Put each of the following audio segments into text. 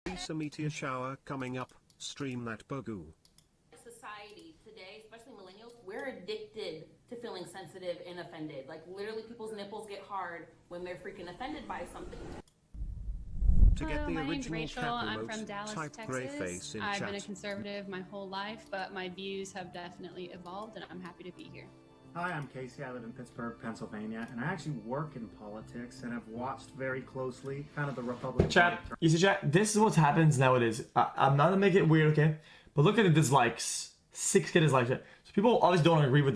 Lisa meteor shower coming up, stream that bogu. Society today, especially millennials, we're addicted to feeling sensitive and offended. Like literally people's nipples get hard when they're freaking offended by something. To get the my name's original Rachel. cat I'm remote, from Dallas, type gray Texas. face in I've chat. been a conservative my whole life, but my views have definitely evolved, and I'm happy to be here. Hi, I'm Casey. I live in Pittsburgh, Pennsylvania, and I actually work in politics and have watched very closely kind of the Republican Chat, you see, chat, this is what happens nowadays. I'm not gonna make it weird, okay? But look at the dislikes. 6K dislikes. So people obviously don't agree with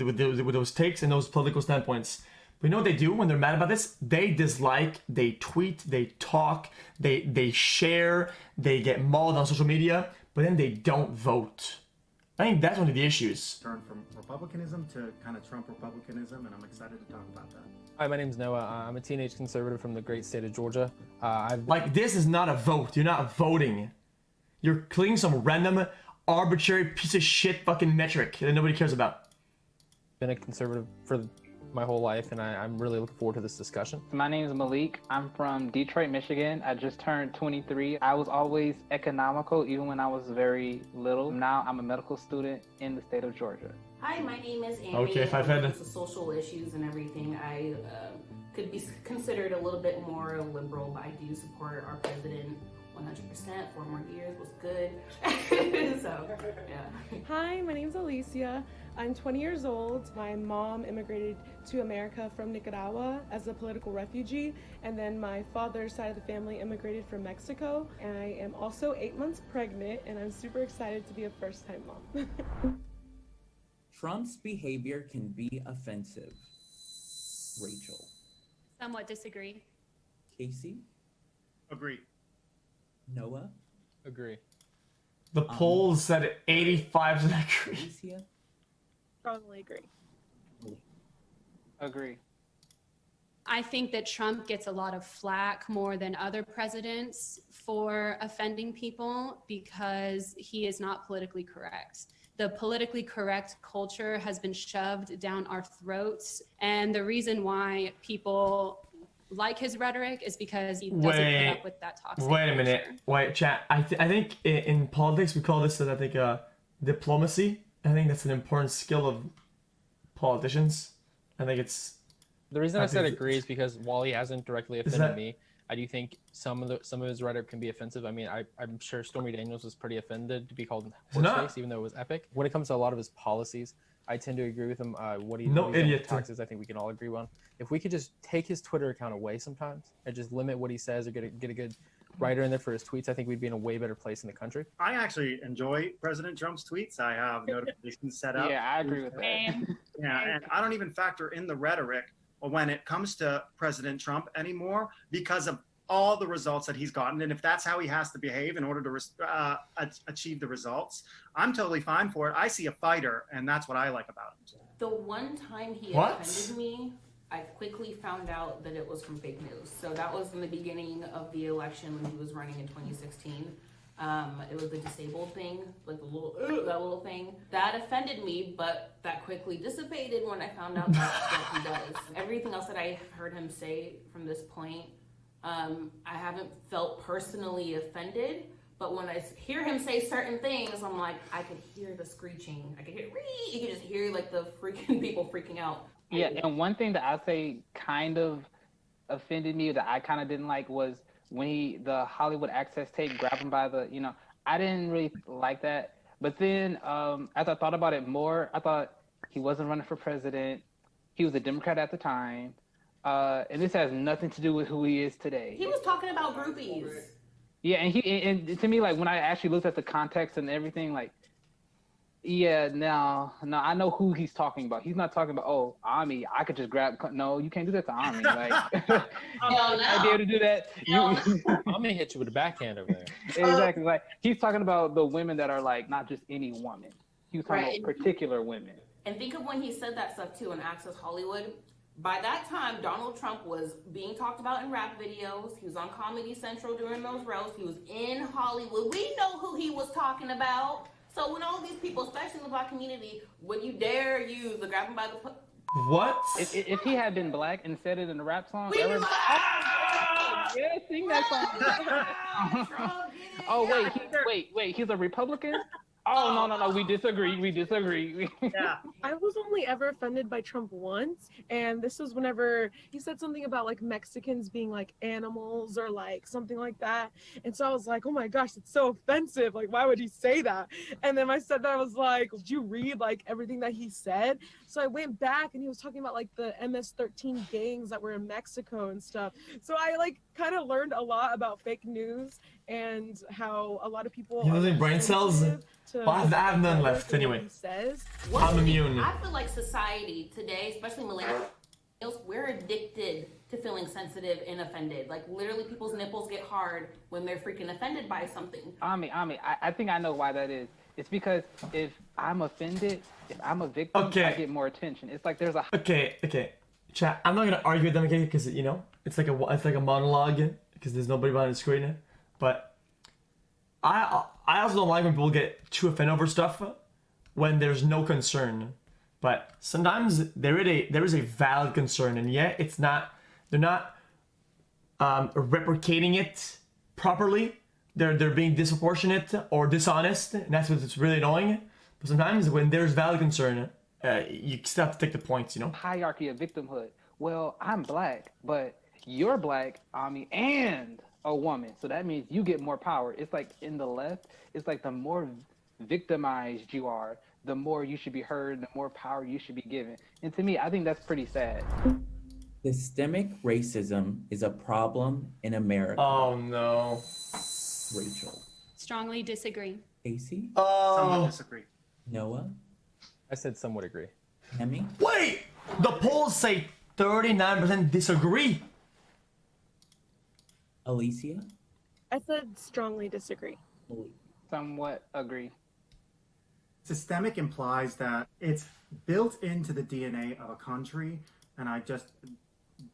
those takes and those political standpoints. But you know what they do when they're mad about this? They dislike, they tweet, they talk, they share, they get mauled on social media, but then they don't vote. I think that's one of the issues. Turn from Republicanism to kind of Trump Republicanism, and I'm excited to talk about that. Hi, my name's Noah. I'm a teenage conservative from the great state of Georgia. Like, this is not a vote. You're not voting. You're clicking some random, arbitrary piece of shit fucking metric that nobody cares about. been a conservative for my whole life, and I'm really looking forward to this discussion. My name is Malik. I'm from Detroit, Michigan. I just turned 23. I was always economical, even when I was very little. Now I'm a medical student in the state of Georgia. Hi, my name is Amy. Okay, if I've had to social issues and everything, I could be considered a little bit more liberal, but I do support our president 100%. 4 more years was good. So, yeah. Hi, my name's Alicia. I'm 20 years old. My mom immigrated to America from Nicaragua as a political refugee, and then my father's side of the family immigrated from Mexico. And I am also 8 months pregnant, and I'm super excited to be a first-time mom. Trump's behavior can be offensive. Rachel. Somewhat disagree. Casey? Agree. Noah? Agree. The polls said 85% agree. Alicia? Strongly agree. Agree. I think that Trump gets a lot of flack more than other presidents for offending people because he is not politically correct. The politically correct culture has been shoved down our throats. And the reason why people like his rhetoric is because he doesn't put up with that toxic Wait a minute. culture. Wait, chat. I think in politics we call this, I think, diplomacy. I think that's an important skill of politicians. I think it's... The reason I said agree is because while he hasn't directly offended that- me, I do think some of his rhetoric can be offensive. I mean, I'm sure Stormy Daniels was pretty offended to be called horseface, even though it was epic. When it comes to a lot of his policies, I tend to agree with him. What he's done with taxes, I think we can all agree on. If we could just take his Twitter account away sometimes and just limit what he says or get a good writer in there for his tweets, I think we'd be in a way better place in the country. I actually enjoy President Trump's tweets. I have notifications set up. Yeah, I agree with that. Yeah, and I don't even factor in the rhetoric when it comes to President Trump anymore because of all the results that he's gotten. And if that's how he has to behave in order to achieve the results, I'm totally fine for it. I see a fighter, and that's what I like about him. The one time he offended me, I quickly found out that it was from fake news. So that was in the beginning of the election when he was running in 2016. It was the disabled thing, like the that little thing. That offended me, but that quickly dissipated when I found out that he does. Everything else that I heard him say from this point, I haven't felt personally offended, but when I hear him say certain things, I'm like, I could hear the screeching. I could hear, you could just hear like the freaking people freaking out. Yeah, and one thing that I say kind of offended me that I kind of didn't like was when the Hollywood Access tape grabbed him by the, I didn't really like that. But then as I thought about it more, I thought he wasn't running for president. He was a Democrat at the time. And this has nothing to do with who he is today. He was talking about groupies. Yeah, and to me, like, when I actually looked at the context and everything, like, yeah, no, I know who he's talking about. He's not talking about, oh, Ami, I could just grab. No, you can't do that to Ami. Like, I'd be able to do that. I'm gonna hit you with a backhand over there. Exactly. Like, he's talking about the women that are like not just any woman. He was talking about particular women. And think of when he said that stuff too in Access Hollywood. By that time, Donald Trump was being talked about in rap videos. He was on Comedy Central doing those roasts. He was in Hollywood. We know who he was talking about. So when all these people, especially in the Black community, would you dare use the grab him by the... What? If he had been black and said it in a rap song, Yeah, sing that song. Oh wait, he's a Republican? Oh no, we disagree. Yeah. I was only ever offended by Trump once, and this was whenever he said something about like Mexicans being like animals or like something like that. And so I was like, oh my gosh, it's so offensive. Like, why would he say that? And then my stepdad was like, did you read like everything that he said? So I went back and he was talking about like the MS-13 gangs that were in Mexico and stuff. So I like kind of learned a lot about fake news and how a lot of people You are losing like, brain cells? sensitive to Well, I have none left what anyway. he says. I'm immune. I feel like society today, especially millennials, we're addicted to feeling sensitive and offended. Like literally people's nipples get hard when they're freaking offended by something. I think I know why that is. It's because if I'm offended, if I'm a victim, I get more attention. It's like there's a Okay. Chat. I'm not gonna argue with them again because you know it's like a monologue because there's nobody behind the screen. But I also don't like when people get too offended over stuff when there's no concern. But sometimes there is a valid concern, and yet they're not replicating it properly. They're being disproportionate or dishonest, and that's what's really annoying. But sometimes when there's valid concern, you still have to take the points, you know? hierarchy of victimhood. Well, I'm black, but you're black, and a woman. So that means you get more power. It's like in the left, it's like the more victimized you are, the more you should be heard, the more power you should be given. And to me, I think that's pretty sad. Systemic racism is a problem in America. Oh no. Rachel. Strongly disagree. Casey? Somewhat disagree. Noah? I said some would agree. Emmy? Wait! The polls say 39% disagree. Alicia? I said strongly disagree. Somewhat agree. Systemic implies that it's built into the DNA of a country, and I just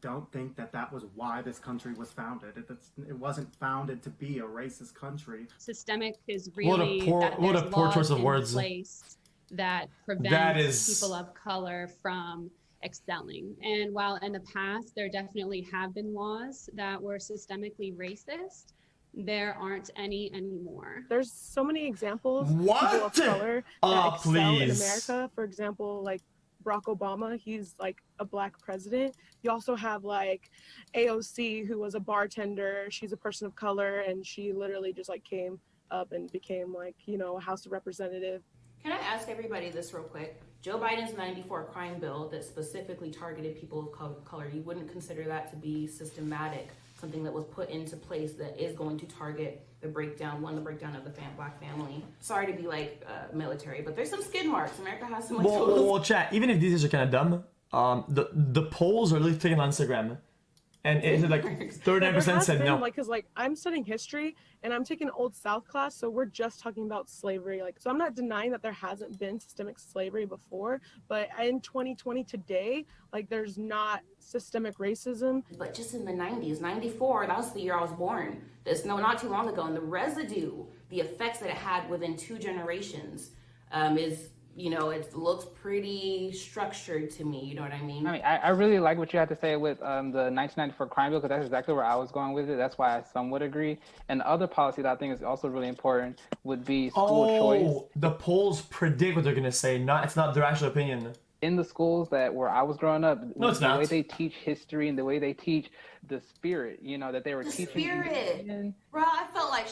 don't think that was why this country was founded. It wasn't founded to be a racist country. Systemic is really that what a there's poor laws choice of in words. place that prevent people of color from excelling. And while in the past there definitely have been laws that were systemically racist, there aren't any anymore. There's so many examples of What? people of color that excel in please. America. For example, like Barack Obama, he's like a black president. You also have like AOC, who was a bartender. She's a person of color, and she literally just like came up and became like, you know, a House of Representative. Can I ask everybody this real quick? Joe Biden's 94 crime bill that specifically targeted people of color, you wouldn't consider that to be systematic, something that was put into place that is going to target the breakdown of the black family? Sorry to be like military, but there's some skid marks. America has some like Well, chat, even if these are kind of dumb, the polls are literally taken on Instagram. And it's like 39% said no. Like, cause like I'm studying history and I'm taking Old South class, so we're just talking about slavery. Like, so I'm not denying that there hasn't been systemic slavery before, but in 2020 today, like there's not systemic racism. But just in the 90s, 94, that was the year I was born. Not too long ago, and the residue, the effects that it had within 2 generations, is, you know, it looks pretty structured to me. You know what I mean? I really like what you had to say with the 1994 crime bill, because that's exactly where I was going with it. That's why I somewhat agree. And the other policy that I think is also really important would be school choice. The polls predict what they're gonna say. It's not their actual opinion. In the schools where I was growing up, no, it's the not. way they teach history and the way they teach the spirit, you know, that they were teaching. Spirit, bro, I felt like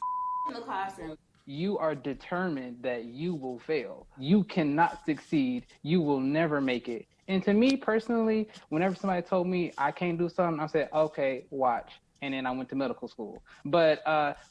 in the classroom. You are determined that you will fail. You cannot succeed. You will never make it. And to me personally, whenever somebody told me I can't do something, I said, okay, watch. And then I went to medical school. But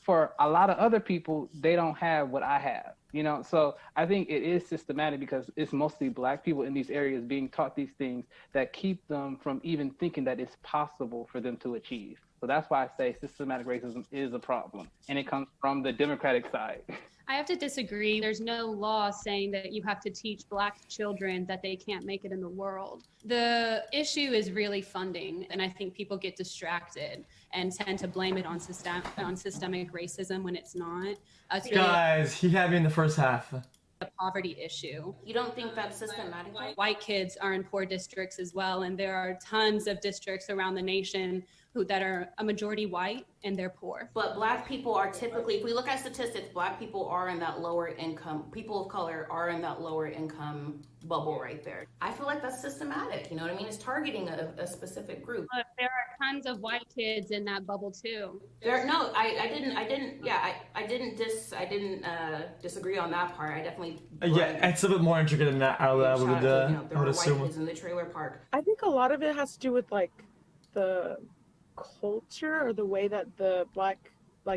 for a lot of other people, they don't have what I have, you know? So I think it is systematic because it's mostly black people in these areas being taught these things that keep them from even thinking that it's possible for them to achieve. So that's why I say systematic racism is a problem, and it comes from the Democratic side. I have to disagree. There's no law saying that you have to teach black children that they can't make it in the world. The issue is really funding, and I think people get distracted and tend to blame it on systemic racism when it's not. It's really Guys, he had me in the first half. a poverty issue. You don't think that's systematic? White kids are in poor districts as well, and there are tons of districts around the nation that are a majority white and they're poor. But black people are typically, if we look at statistics, black people are in that lower income, people of color are in that lower income bubble right there. I feel like that's systematic, you know what I mean? It's targeting a specific group. But there are tons of white kids in that bubble too. I didn't disagree on that part. I definitely. Yeah, it's a bit more intricate than that. I would there were assume. white kids in the trailer park. I think a lot of it has to do with like the culture or the way that the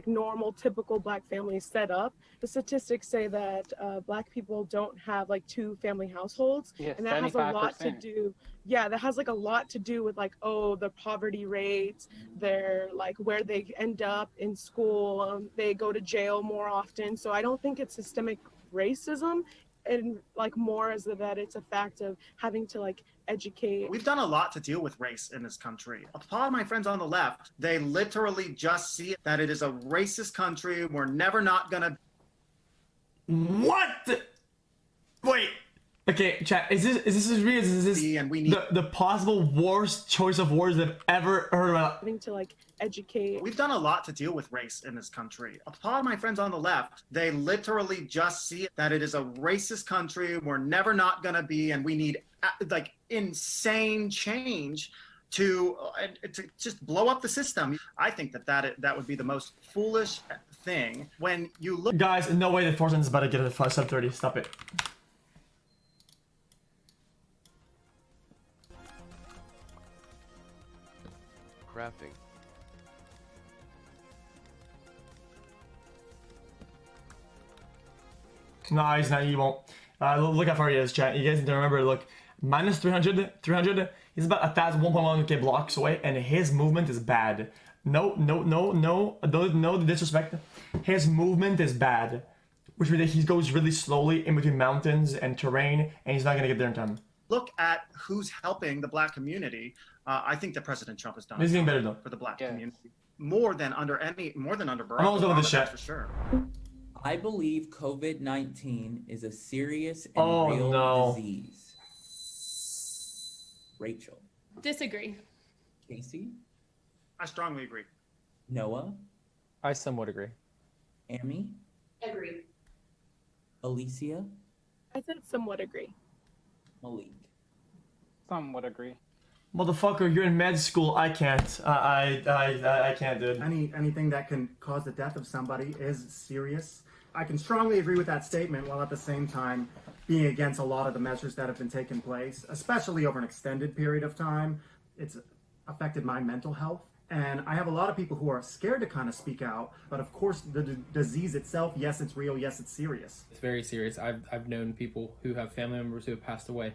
normal typical black families set up. The statistics say that black people don't have like 2 family households, and that has a lot to do. Yeah, that has like a lot to do with like, oh, the poverty rates, their like where they end up in school, they go to jail more often. So I don't think it's systemic racism, and like more as that it's a fact of having to like educate. We've done a lot to deal with race in this country. A lot of my friends on the left, they literally just see that it is a racist country. We're never not gonna. What? Wait. Okay, chat. Is this real? Is this and we need the possible worst choice of words I've ever heard about? Having to like educate. We've done a lot to deal with race in this country. A lot of my friends on the left, they literally just see that it is a racist country. We're never not gonna be, and we need like insane change to just blow up the system. I think that would be the most foolish thing when you look. Guys, no way that Forsen's about to get a sub 30. Stop it. Crafting. No, he's not. He won't. Look how far he is, chat. You guys need to remember. Look, minus 300. He's about 1,100k blocks away, and his movement is bad. No disrespect. His movement is bad, which means that he goes really slowly in between mountains and terrain, and he's not gonna get there in time. Look at who's helping the black community. I think that President Trump has done He's getting better though for the black community more than under Barack I'm almost done with this Obama, shit. for sure. I believe COVID-19 is a serious and real disease. Rachel. Disagree. Casey. I strongly agree. Noah. I somewhat agree. Amy. Agree. Alicia. I said somewhat agree. Malik. Somewhat agree. Motherfucker, you're in med school. I can't. I can't, dude. Anything that can cause the death of somebody is serious. I can strongly agree with that statement, while at the same time being against a lot of the measures that have been taking place, especially over an extended period of time. It's affected my mental health. And I have a lot of people who are scared to kind of speak out. But of course, the disease itself, yes, it's real. Yes, it's serious. It's very serious. I've known people who have family members who have passed away.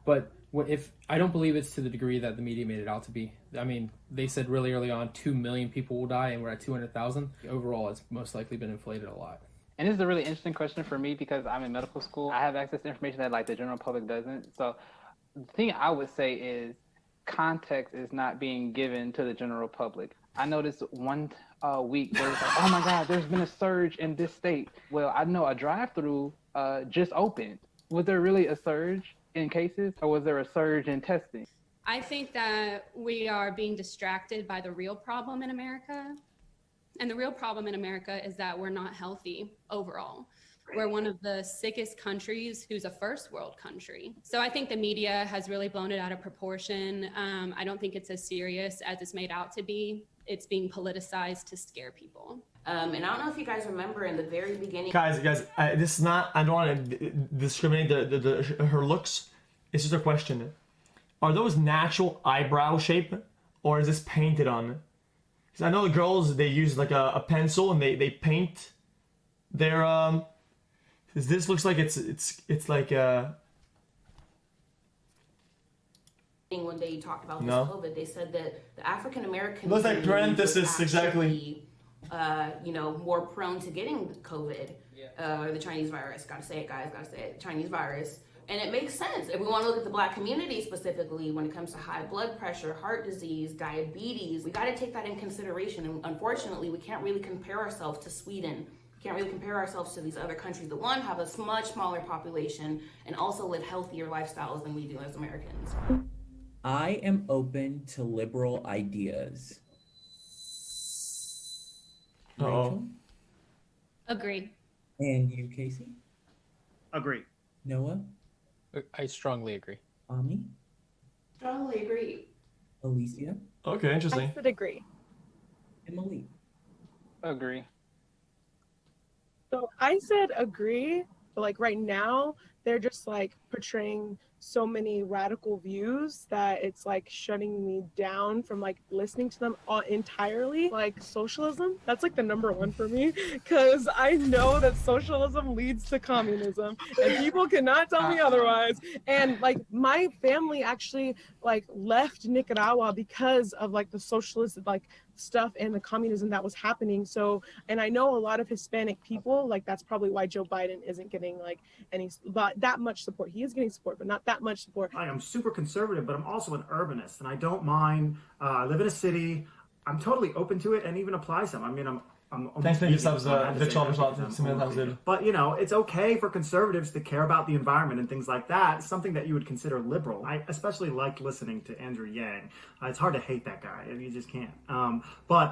But if I don't believe it's to the degree that the media made it out to be. I mean, they said really early on 2 million people will die, and we're at 200,000. Overall, it's most likely been inflated a lot. And this is a really interesting question for me because I'm in medical school. I have access to information that like the general public doesn't. So the thing I would say is context is not being given to the general public. I noticed one week where it's like, oh my God, there's been a surge in this state. Well, I know a drive-through just opened. Was there really a surge in cases, or was there a surge in testing? I think that we are being distracted by the real problem in America. And the real problem in America is that we're not healthy overall. We're one of the sickest countries who's a first world country. So I think the media has really blown it out of proportion. I don't think it's as serious as it's made out to be. It's being politicized to scare people. And I don't know if you guys remember in the very beginning. Guys, this is not. I don't want to discriminate her looks. It's just a question. Are those natural eyebrow shape, or is this painted on? Because I know the girls, they use like a pencil and they paint their This looks like it's like when they talked about this COVID, they said that the African American looks like parenthesis exactly. More prone to getting COVID, the Chinese virus. Gotta say it, guys. Gotta say it. Chinese virus. And it makes sense. If we want to look at the black community specifically, when it comes to high blood pressure, heart disease, diabetes, we got to take that in consideration. And unfortunately, we can't really compare ourselves to Sweden. We can't really compare ourselves to these other countries that, one, have a much smaller population and also live healthier lifestyles than we do as Americans. I am open to liberal ideas. Rachel? Agree. And you, Casey? Agree. Noah? I strongly agree. Ami? Strongly agree. Alicia? Okay, interesting. I said agree. And Malik? Agree. So I said agree, but like right now, they're just like portraying so many radical views that it's like shutting me down from like listening to them all entirely. Like socialism, that's like the number one for me, because I know that socialism leads to communism and people cannot tell me otherwise. And like my family actually like left Nicaragua because of like the socialist like stuff and the communism that was happening. So, and I know a lot of Hispanic people, like that's probably why Joe Biden isn't getting like any, but that much support. He is getting support, but not that much support. I am super conservative, but I'm also an urbanist, and I don't mind. I live in a city. I'm totally open to it, and even apply some. I mean, I'm Thanks for your subs, but you know, it's okay for conservatives to care about the environment and things like that. Something that you would consider liberal. I especially liked listening to Andrew Yang. It's hard to hate that guy. I mean, you just can't. But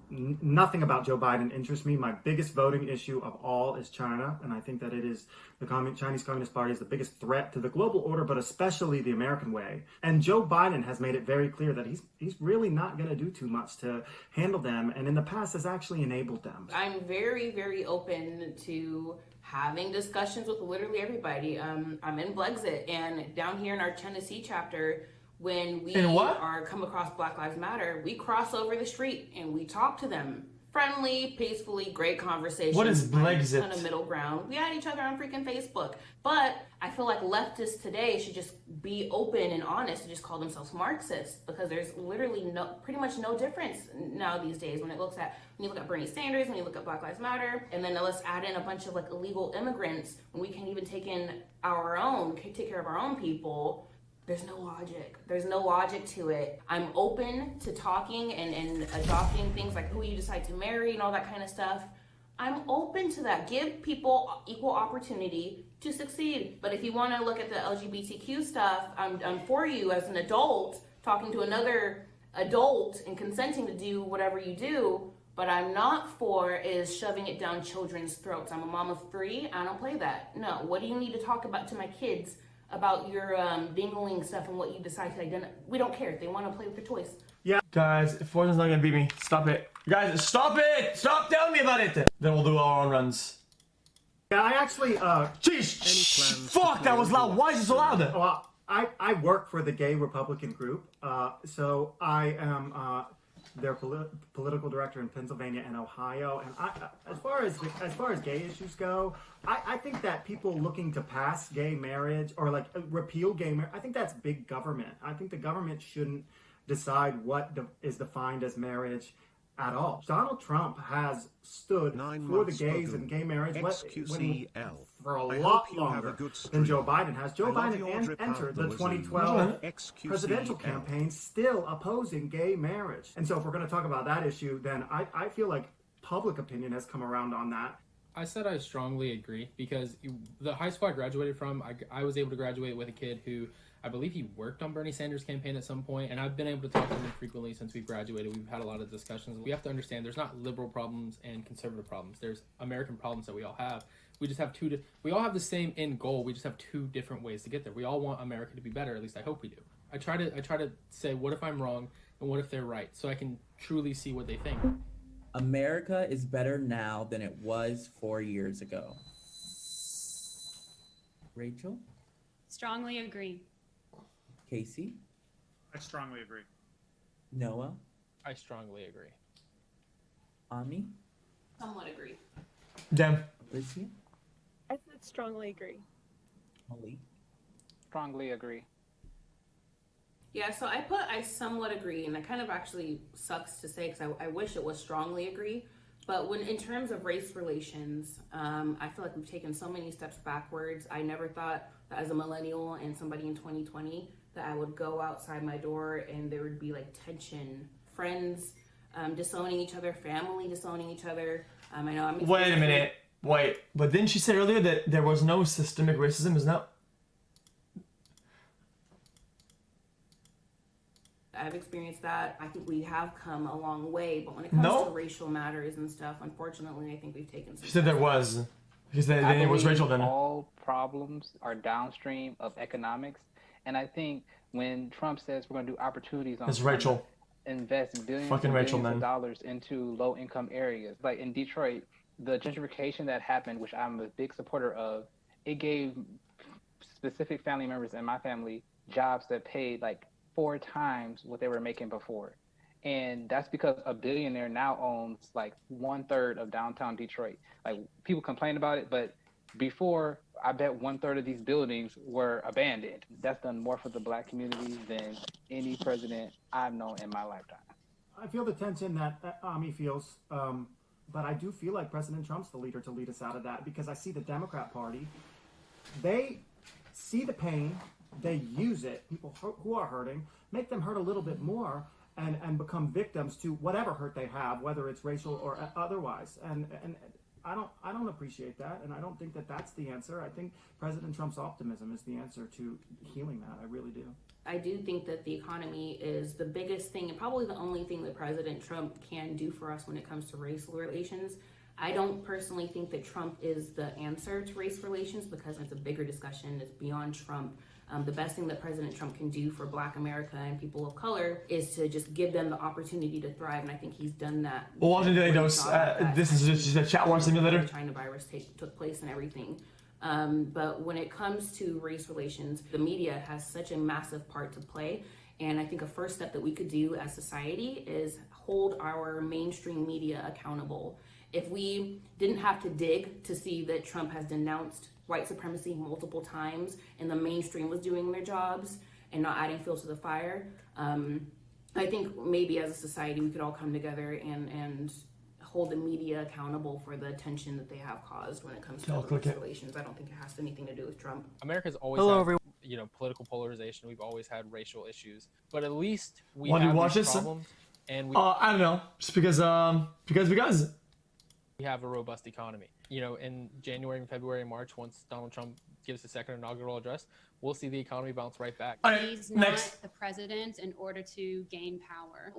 nothing about Joe Biden interests me. My biggest voting issue of all is China, and I think that it is the Chinese Communist Party is the biggest threat to the global order, but especially the American way. And Joe Biden has made it very clear that he's really not going to do too much to handle them, and in the past has actually enabled them. I'm very, very open to having discussions with literally everybody. I'm in Blexit, and down here in our Tennessee chapter, when we come across Black Lives Matter, we cross over the street and we talk to them. Friendly, peacefully, great conversation. What is Blexit? On a middle ground. We add each other on freaking Facebook. But I feel like leftists today should just be open and honest and just call themselves Marxists, because there's literally pretty much no difference now these days when you look at Bernie Sanders, when you look at Black Lives Matter, and then let's add in a bunch of like illegal immigrants when we can't even take care of our own people. There's no logic. There's no logic to it. I'm open to talking and adopting things like who you decide to marry and all that kind of stuff. I'm open to that. Give people equal opportunity to succeed. But if you want to look at the LGBTQ stuff, I'm for you as an adult talking to another adult and consenting to do whatever you do. But I'm not for is shoving it down children's throats. I'm a mom of 3. I don't play that. No. What do you need to talk about to my kids about your dingling stuff and what you decide to identify? We don't care. If they want to play with their toys. Yeah. Guys, if Fortune's not gonna beat me, stop it. Guys, stop it! Stop telling me about it! Then we'll do our own runs. Yeah, I actually, Jeez, fuck, that was loud. Why is it so loud? Well, I work for the Gay Republican Group, so I am their political director in Pennsylvania and Ohio. And as far as gay issues go, I think that people looking to pass gay marriage or like repeal gay marriage, I think that's big government. I think the government shouldn't decide what is defined as marriage at all. Donald Trump has stood for the gays and gay marriage for a lot longer than Joe Biden has. Joe Biden entered the 2012 presidential campaign still opposing gay marriage. And so if we're going to talk about that issue, then I feel like public opinion has come around on that. I said I strongly agree because the high school I graduated from, I was able to graduate with a kid who I believe he worked on Bernie Sanders' campaign at some point, and I've been able to talk to him frequently since we graduated. We've had a lot of discussions. We have to understand there's not liberal problems and conservative problems. There's American problems that we all have. We just have we all have the same end goal. We just have 2 different ways to get there. We all want America to be better. At least I hope we do. I try to say, what if I'm wrong and what if they're right, so I can truly see what they think. America is better now than it was 4 years ago. Rachel? Strongly agree. Casey? I strongly agree. Noah? I strongly agree. Ami? Somewhat agree. Damn. Alicia? I said strongly agree. Malik? Strongly agree. Yeah, so I somewhat agree, and that kind of actually sucks to say because I wish it was strongly agree. But when in terms of race relations, I feel like we've taken so many steps backwards. I never thought that as a millennial and somebody in 2020 that I would go outside my door and there would be like tension, friends disowning each other, family disowning each other. I know I'm. Wait a minute. Wait, but didn't she say earlier that there was no systemic racism? Isn't that? I've experienced that. I think we have come a long way, but when it comes to racial matters and stuff, unfortunately, I think we've taken some. She said there was. She said it was racial then. All problems are downstream of economics, and I think when Trump says we're going to do opportunities on it's Rachel. Invest billions Fucking and Rachel, billions man. of dollars into low-income areas, like in Detroit, the gentrification that happened, which I'm a big supporter of, it gave specific family members in my family jobs that paid like 4 times what they were making before. And that's because a billionaire now owns like 1/3 of downtown Detroit. Like people complain about it, but before, I bet 1/3 of these buildings were abandoned. That's done more for the Black community than any president I've known in my lifetime. I feel the tension that Ami feels, but I do feel like President Trump's the leader to lead us out of that, because I see the Democrat Party, they see the pain, they use it, people who are hurting, make them hurt a little bit more, and become victims to whatever hurt they have, whether it's racial or otherwise. And I don't appreciate that, and I don't think that that's the answer. I think President Trump's optimism is the answer to healing that. I really do. I do think that the economy is the biggest thing and probably the only thing that President Trump can do for us when it comes to racial relations. I don't personally think that Trump is the answer to race relations, because it's a bigger discussion. It's beyond Trump. The best thing that President Trump can do for Black America and people of color is to just give them the opportunity to thrive, and I think he's done that. Well, Washington knows this is just a chat war simulator. The China virus took place and everything. But when it comes to race relations, the media has such a massive part to play. And I think a first step that we could do as society is hold our mainstream media accountable. If we didn't have to dig to see that Trump has denounced white supremacy multiple times and the mainstream was doing their jobs and not adding fuel to the fire, I think maybe as a society we could all come together and hold the media accountable for the attention that they have caused when it comes to race relations. I don't think it has anything to do with Trump. America's always had, political polarization. We've always had racial issues, but at least we have these problems. And I don't know, just because we have a robust economy. In January and February and March, once Donald Trump gives his second inaugural address, we'll see the economy bounce right back. He's not the president in order to gain power.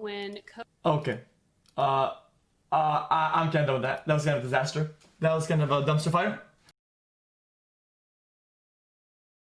Okay. I'm kind of done with that. That was kind of a disaster. That was kind of a dumpster fire.